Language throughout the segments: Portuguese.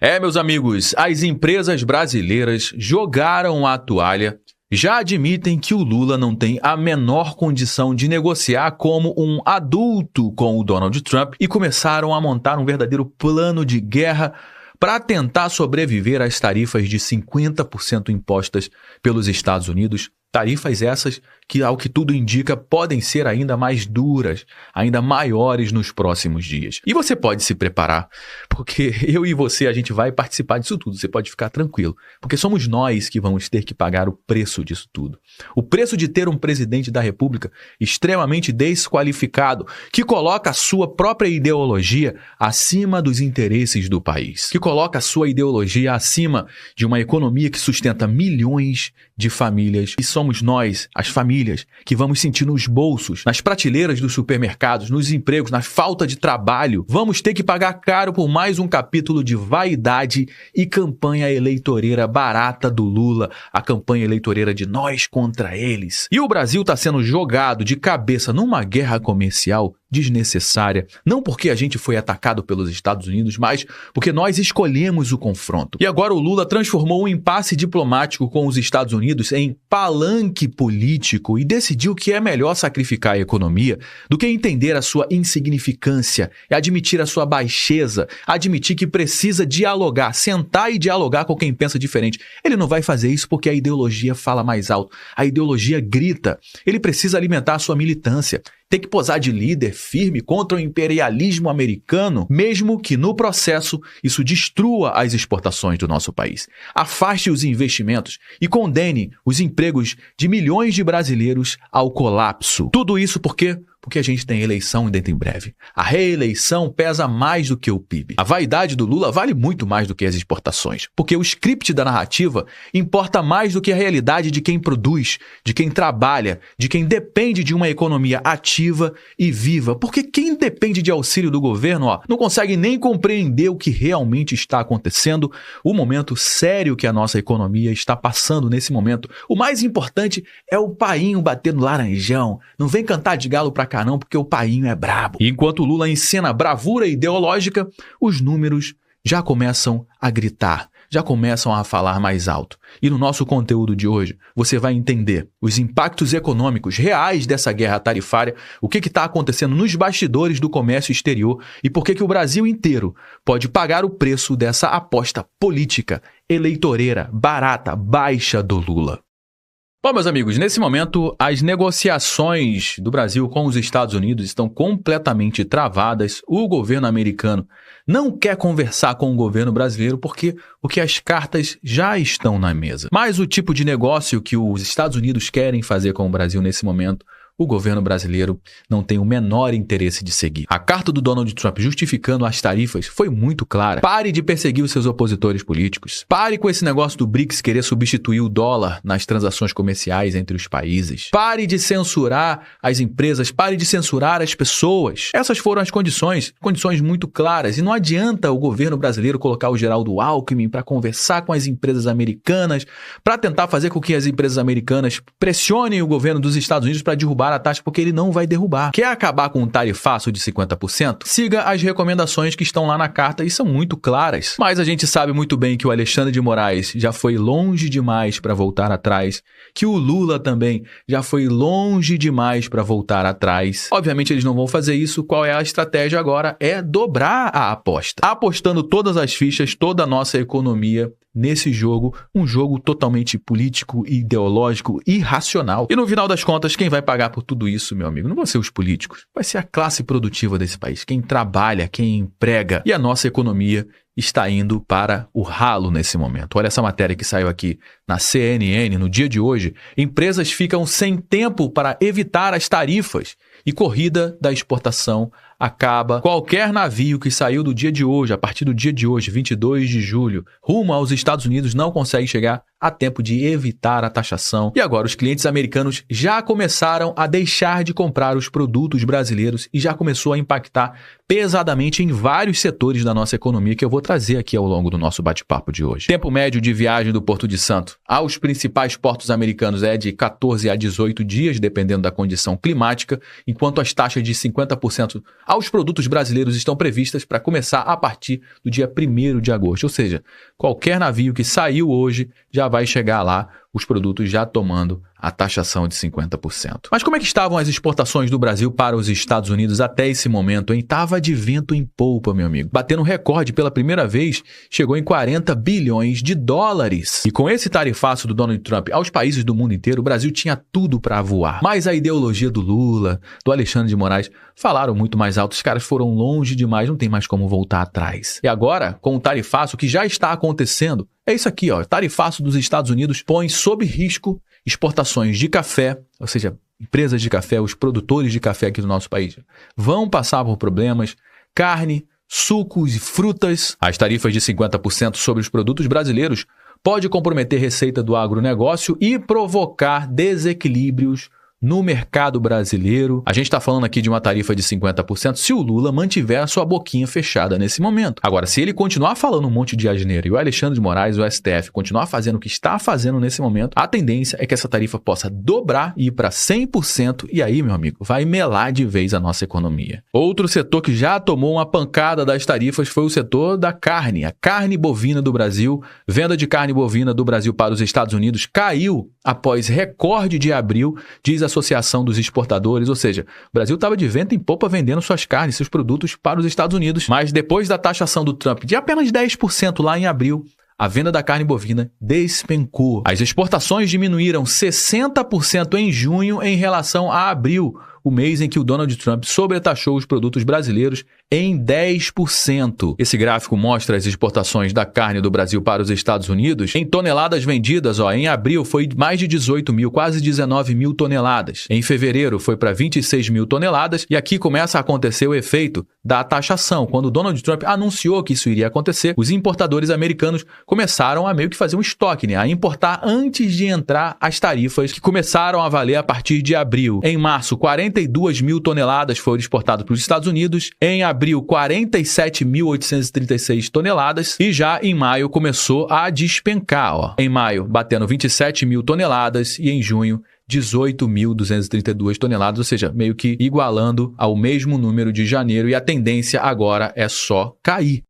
Meus amigos, as empresas brasileiras jogaram a toalha, já admitem que o Lula não tem a menor condição de negociar como um adulto com o Donald Trump e começaram a montar um verdadeiro plano de guerra para tentar sobreviver às tarifas de 50% impostas pelos Estados Unidos. Tarifas essas que, ao que tudo indica, podem ser ainda mais duras, ainda maiores nos próximos dias. E você pode se preparar, porque eu e você, a gente vai participar disso tudo, você pode ficar tranquilo, porque somos nós que vamos ter que pagar o preço disso tudo. O preço de ter um presidente da República extremamente desqualificado, que coloca a sua própria ideologia acima dos interesses do país, que coloca a sua ideologia acima de uma economia que sustenta milhões de famílias. E somos nós, as famílias, que vamos sentir nos bolsos, nas prateleiras dos supermercados, nos empregos, na falta de trabalho. Vamos ter que pagar caro por mais um capítulo de vaidade e campanha eleitoreira barata do Lula, a campanha eleitoreira de nós contra eles. E o Brasil está sendo jogado de cabeça numa guerra comercial desnecessária, não porque a gente foi atacado pelos Estados Unidos, mas porque nós escolhemos o confronto. E agora o Lula transformou um impasse diplomático com os Estados Unidos em palanque político e decidiu que é melhor sacrificar a economia do que entender a sua insignificância e admitir a sua baixeza, admitir que precisa dialogar, sentar e dialogar com quem pensa diferente. Ele não vai fazer isso porque a ideologia fala mais alto, a ideologia grita. Ele precisa alimentar a sua militância. Tem que posar de líder firme contra o imperialismo americano, mesmo que no processo isso destrua as exportações do nosso país. Afaste os investimentos e condene os empregos de milhões de brasileiros ao colapso. Tudo isso por quê? Porque a gente tem eleição dentro em breve. A reeleição pesa mais do que o PIB. A vaidade do Lula vale muito mais do que as exportações, porque o script da narrativa importa mais do que a realidade de quem produz, de quem trabalha, de quem depende de uma economia ativa e viva. Porque quem depende de auxílio do governo, não consegue nem compreender o que realmente está acontecendo, o momento sério que a nossa economia está passando nesse momento. O mais importante é o painho batendo laranjão. Não vem cantar de galo pra cá não, porque o painho é brabo. E enquanto Lula encena bravura ideológica, os números já começam a gritar, já começam a falar mais alto. E no nosso conteúdo de hoje, você vai entender os impactos econômicos reais dessa guerra tarifária, o que está acontecendo nos bastidores do comércio exterior e por que o Brasil inteiro pode pagar o preço dessa aposta política, eleitoreira, barata, baixa do Lula. Bom, meus amigos, nesse momento, as negociações do Brasil com os Estados Unidos estão completamente travadas. O governo americano não quer conversar com o governo brasileiro porque as cartas já estão na mesa. Mas o tipo de negócio que os Estados Unidos querem fazer com o Brasil nesse momento, o governo brasileiro não tem o menor interesse de seguir. A carta do Donald Trump justificando as tarifas foi muito clara. Pare de perseguir os seus opositores políticos. Pare com esse negócio do BRICS querer substituir o dólar nas transações comerciais entre os países. Pare de censurar as empresas. Pare de censurar as pessoas. Essas foram as condições muito claras. E não adianta o governo brasileiro colocar o Geraldo Alckmin para conversar com as empresas americanas, para tentar fazer com que as empresas americanas pressionem o governo dos Estados Unidos para derrubar a taxa, porque ele não vai derrubar. Quer acabar com um tarifaço de 50%? Siga as recomendações que estão lá na carta e são muito claras. Mas a gente sabe muito bem que o Alexandre de Moraes já foi longe demais para voltar atrás, que o Lula também já foi longe demais para voltar atrás. Obviamente eles não vão fazer isso. Qual é a estratégia agora? É dobrar a aposta. Apostando todas as fichas, toda a nossa economia nesse jogo, um jogo totalmente político, ideológico, irracional. E no final das contas, quem vai pagar por tudo isso, meu amigo, não vão ser os políticos, vai ser a classe produtiva desse país, quem trabalha, quem emprega. E a nossa economia está indo para o ralo nesse momento. Olha essa matéria que saiu aqui na CNN no dia de hoje. Empresas ficam sem tempo para evitar as tarifas e corrida da exportação acaba. Qualquer navio que saiu do dia de hoje, a partir do dia de hoje, 22 de julho, rumo aos Estados Unidos, não consegue chegar a tempo de evitar a taxação. E agora os clientes americanos já começaram a deixar de comprar os produtos brasileiros e já começou a impactar pesadamente em vários setores da nossa economia que eu vou trazer aqui ao longo do nosso bate-papo de hoje. Tempo médio de viagem do Porto de Santos aos principais portos americanos é de 14 a 18 dias, dependendo da condição climática, enquanto as taxas de 50% aos produtos brasileiros estão previstas para começar a partir do dia 1º de agosto. Ou seja, qualquer navio que saiu hoje já vai chegar lá, os produtos já tomando a taxação de 50%. Mas como é que estavam as exportações do Brasil para os Estados Unidos até esse momento, hein? Tava de vento em polpa, meu amigo. Batendo recorde pela primeira vez, chegou em 40 bilhões de dólares. E com esse tarifaço do Donald Trump aos países do mundo inteiro, o Brasil tinha tudo para voar. Mas a ideologia do Lula, do Alexandre de Moraes, falaram muito mais alto. Os caras foram longe demais, não tem mais como voltar atrás. E agora, com o tarifaço que já está acontecendo, é isso aqui, ó. O tarifaço dos Estados Unidos põe sob risco exportações de café, ou seja, empresas de café, os produtores de café aqui do nosso país vão passar por problemas, carne, sucos e frutas. As tarifas de 50% sobre os produtos brasileiros pode comprometer receita do agronegócio e provocar desequilíbrios no mercado brasileiro. A gente está falando aqui de uma tarifa de 50% se o Lula mantiver a sua boquinha fechada nesse momento. Agora, se ele continuar falando um monte de asneira e o Alexandre de Moraes, o STF, continuar fazendo o que está fazendo nesse momento, a tendência é que essa tarifa possa dobrar e ir para 100% e aí, meu amigo, vai melar de vez a nossa economia. Outro setor que já tomou uma pancada das tarifas foi o setor da carne. A carne bovina do Brasil, venda de carne bovina do Brasil para os Estados Unidos caiu após recorde de abril, diz a Associação dos Exportadores, ou seja, o Brasil estava de vento em popa vendendo suas carnes, seus produtos para os Estados Unidos, mas depois da taxação do Trump de apenas 10% lá em abril, a venda da carne bovina despencou. As exportações diminuíram 60% em junho em relação a abril, o mês em que o Donald Trump sobretaxou os produtos brasileiros em 10%. Esse gráfico mostra as exportações da carne do Brasil para os Estados Unidos em toneladas vendidas. Em abril foi mais de 18 mil, quase 19 mil toneladas. Em fevereiro foi para 26 mil toneladas e aqui começa a acontecer o efeito da taxação. Quando o Donald Trump anunciou que isso iria acontecer, os importadores americanos começaram a meio que fazer um estoque, a importar antes de entrar as tarifas que começaram a valer a partir de abril. Em março, 42 mil toneladas foram exportadas para os Estados Unidos. Em abril, 47.836 toneladas. E já em maio começou a despencar. Em maio, batendo 27 mil toneladas e em junho, 18.232 toneladas, ou seja, meio que igualando ao mesmo número de janeiro e a tendência agora é só cair.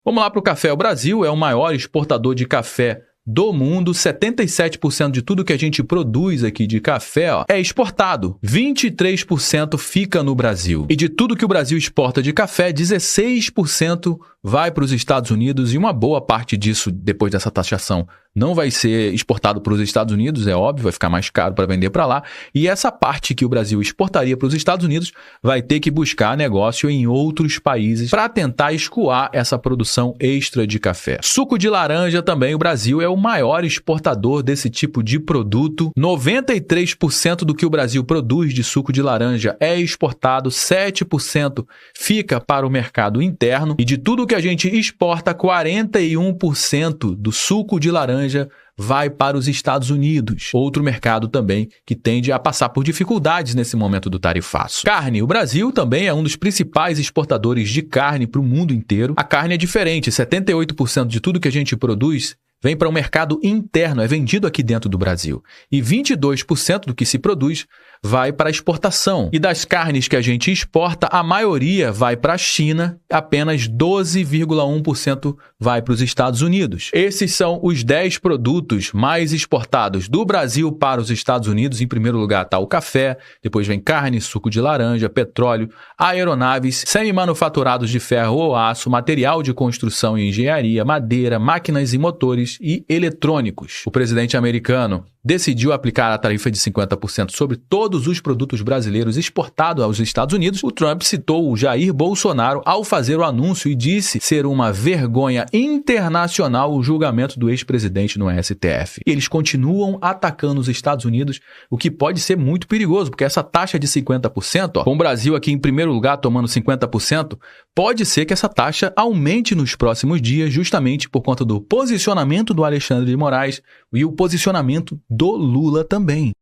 Vamos lá para o café. O Brasil é o maior exportador de café do mundo. 77% de tudo que a gente produz aqui de café é exportado. 23% fica no Brasil. E de tudo que o Brasil exporta de café, 16% vai para os Estados Unidos e uma boa parte disso, depois dessa taxação, não vai ser exportado para os Estados Unidos, é óbvio, vai ficar mais caro para vender para lá. E essa parte que o Brasil exportaria para os Estados Unidos vai ter que buscar negócio em outros países para tentar escoar essa produção extra de café. Suco de laranja também, o Brasil é o maior exportador desse tipo de produto. 93% do que o Brasil produz de suco de laranja é exportado, 7% fica para o mercado interno e de tudo que a gente exporta, 41% do suco de laranja vai para os Estados Unidos. Outro mercado também que tende a passar por dificuldades nesse momento do tarifaço. Carne. O Brasil também é um dos principais exportadores de carne para o mundo inteiro. A carne é diferente. 78% de tudo que a gente produz vem para o mercado interno, é vendido aqui dentro do Brasil. E 22% do que se produz vai para a exportação. E das carnes que a gente exporta, a maioria vai para a China, apenas 12,1% vai para os Estados Unidos. Esses são os 10 produtos mais exportados do Brasil para os Estados Unidos. Em primeiro lugar está o café, depois vem carne, suco de laranja, petróleo, aeronaves, semi-manufaturados de ferro ou aço, material de construção e engenharia, madeira, máquinas e motores e eletrônicos. O presidente americano decidiu aplicar a tarifa de 50% sobre todos os produtos brasileiros exportados aos Estados Unidos. O Trump citou o Jair Bolsonaro ao fazer o anúncio e disse ser uma vergonha internacional o julgamento do ex-presidente no STF. Eles continuam atacando os Estados Unidos, o que pode ser muito perigoso, porque essa taxa de 50%, com o Brasil aqui em primeiro lugar tomando 50%, pode ser que essa taxa aumente nos próximos dias, justamente por conta do posicionamento do Alexandre de Moraes e o posicionamento do Lula também.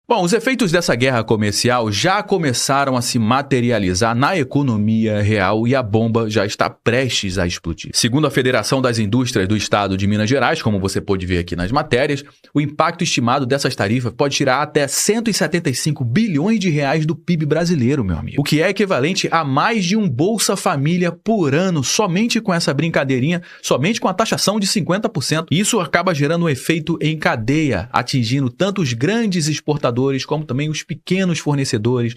Bom, os efeitos dessa guerra comercial já começaram a se materializar na economia real e a bomba já está prestes a explodir. Segundo a Federação das Indústrias do Estado de Minas Gerais, como você pode ver aqui nas matérias, o impacto estimado dessas tarifas pode tirar até 175 bilhões de reais do PIB brasileiro, meu amigo. O que é equivalente a mais de um Bolsa Família por ano, somente com essa brincadeirinha, somente com a taxação de 50%. Isso acaba gerando um efeito em cadeia, atingindo tanto os grandes exportadores como também os pequenos fornecedores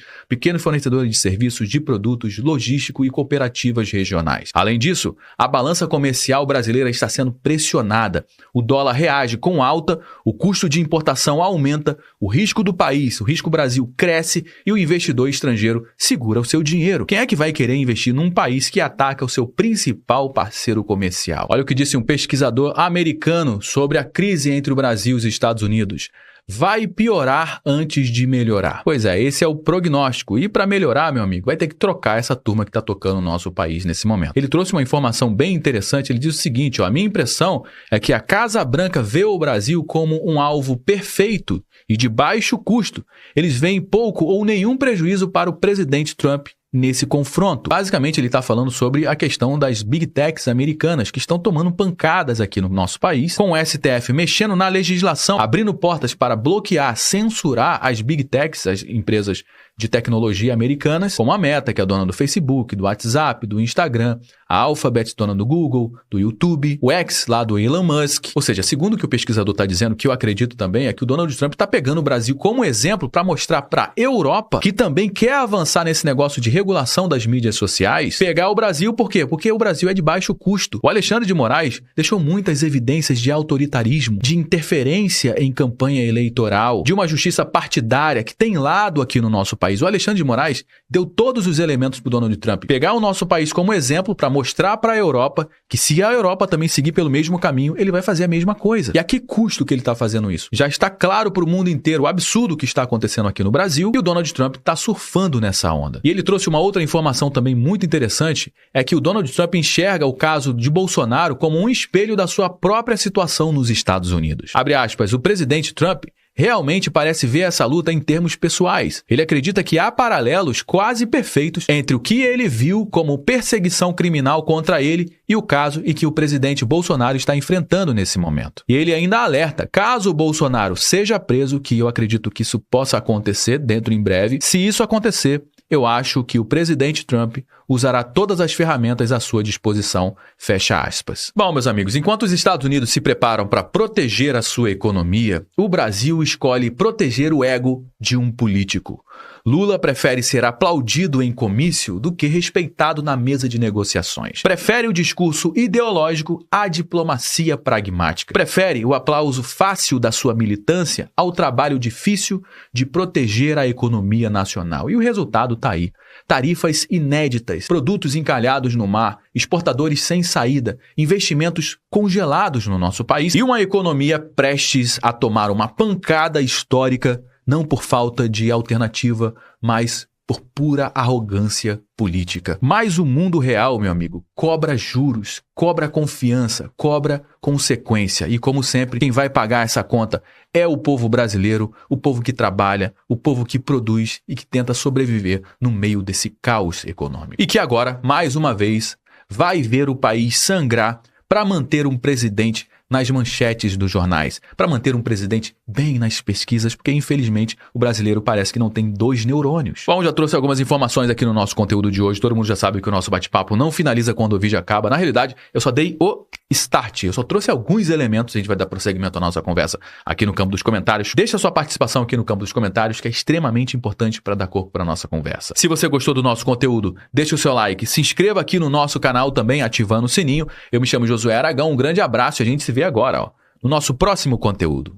de serviços, de produtos, logístico e cooperativas regionais. Além disso, a balança comercial brasileira está sendo pressionada. O dólar reage com alta, o custo de importação aumenta, o risco do país, o risco Brasil cresce e o investidor estrangeiro segura o seu dinheiro. Quem é que vai querer investir num país que ataca o seu principal parceiro comercial? Olha o que disse um pesquisador americano sobre a crise entre o Brasil e os Estados Unidos. Vai piorar antes de melhorar. Pois é, esse é o prognóstico. E para melhorar, meu amigo, vai ter que trocar essa turma que está tocando o nosso país nesse momento. Ele trouxe uma informação bem interessante. Ele diz o seguinte, a minha impressão é que a Casa Branca vê o Brasil como um alvo perfeito e de baixo custo. Eles veem pouco ou nenhum prejuízo para o presidente Trump nesse confronto. Basicamente, ele está falando sobre a questão das Big Techs americanas que estão tomando pancadas aqui no nosso país, com o STF mexendo na legislação, abrindo portas para bloquear, censurar as Big Techs, as empresas de tecnologia americanas, como a Meta, que é a dona do Facebook, do WhatsApp, do Instagram, a Alphabet, dona do Google, do YouTube, o X, lá do Elon Musk. Ou seja, segundo o que o pesquisador está dizendo, que eu acredito também, é que o Donald Trump está pegando o Brasil como exemplo para mostrar para a Europa, que também quer avançar nesse negócio de regulação das mídias sociais, pegar o Brasil, por quê? Porque o Brasil é de baixo custo. O Alexandre de Moraes deixou muitas evidências de autoritarismo, de interferência em campanha eleitoral, de uma justiça partidária que tem lado aqui no nosso país. O Alexandre de Moraes deu todos os elementos para o Donald Trump pegar o nosso país como exemplo para mostrar para a Europa que se a Europa também seguir pelo mesmo caminho, ele vai fazer a mesma coisa. E a que custo que ele está fazendo isso? Já está claro para o mundo inteiro o absurdo que está acontecendo aqui no Brasil e o Donald Trump está surfando nessa onda. E ele trouxe uma outra informação também muito interessante, é que o Donald Trump enxerga o caso de Bolsonaro como um espelho da sua própria situação nos Estados Unidos. Abre aspas, o presidente Trump realmente parece ver essa luta em termos pessoais. Ele acredita que há paralelos quase perfeitos entre o que ele viu como perseguição criminal contra ele e o caso em que o presidente Bolsonaro está enfrentando nesse momento. E ele ainda alerta, caso o Bolsonaro seja preso, que eu acredito que isso possa acontecer dentro em breve, se isso acontecer, eu acho que o presidente Trump usará todas as ferramentas à sua disposição, fecha aspas. Bom, meus amigos, enquanto os Estados Unidos se preparam para proteger a sua economia, o Brasil escolhe proteger o ego de um político. Lula prefere ser aplaudido em comício do que respeitado na mesa de negociações. Prefere o discurso ideológico à diplomacia pragmática. Prefere o aplauso fácil da sua militância ao trabalho difícil de proteger a economia nacional. E o resultado está aí. Tarifas inéditas, produtos encalhados no mar, exportadores sem saída, investimentos congelados no nosso país e uma economia prestes a tomar uma pancada histórica, não por falta de alternativa, mas por pura arrogância política. Mas o mundo real, meu amigo, cobra juros, cobra confiança, cobra consequência. E como sempre, quem vai pagar essa conta é o povo brasileiro, o povo que trabalha, o povo que produz e que tenta sobreviver no meio desse caos econômico. E que agora, mais uma vez, vai ver o país sangrar para manter um presidente nas manchetes dos jornais, para manter um presidente bem nas pesquisas, porque infelizmente o brasileiro parece que não tem 2 neurônios. Bom, já trouxe algumas informações aqui no nosso conteúdo de hoje, todo mundo já sabe que o nosso bate-papo não finaliza quando o vídeo acaba. Na realidade, eu só dei o start, eu só trouxe alguns elementos, a gente vai dar prosseguimento à nossa conversa aqui no campo dos comentários. Deixa a sua participação aqui no campo dos comentários, que é extremamente importante para dar corpo para a nossa conversa. Se você gostou do nosso conteúdo, deixa o seu like, se inscreva aqui no nosso canal também, ativando o sininho. Eu me chamo Josué Aragão, um grande abraço e a gente se vê agora, no nosso próximo conteúdo.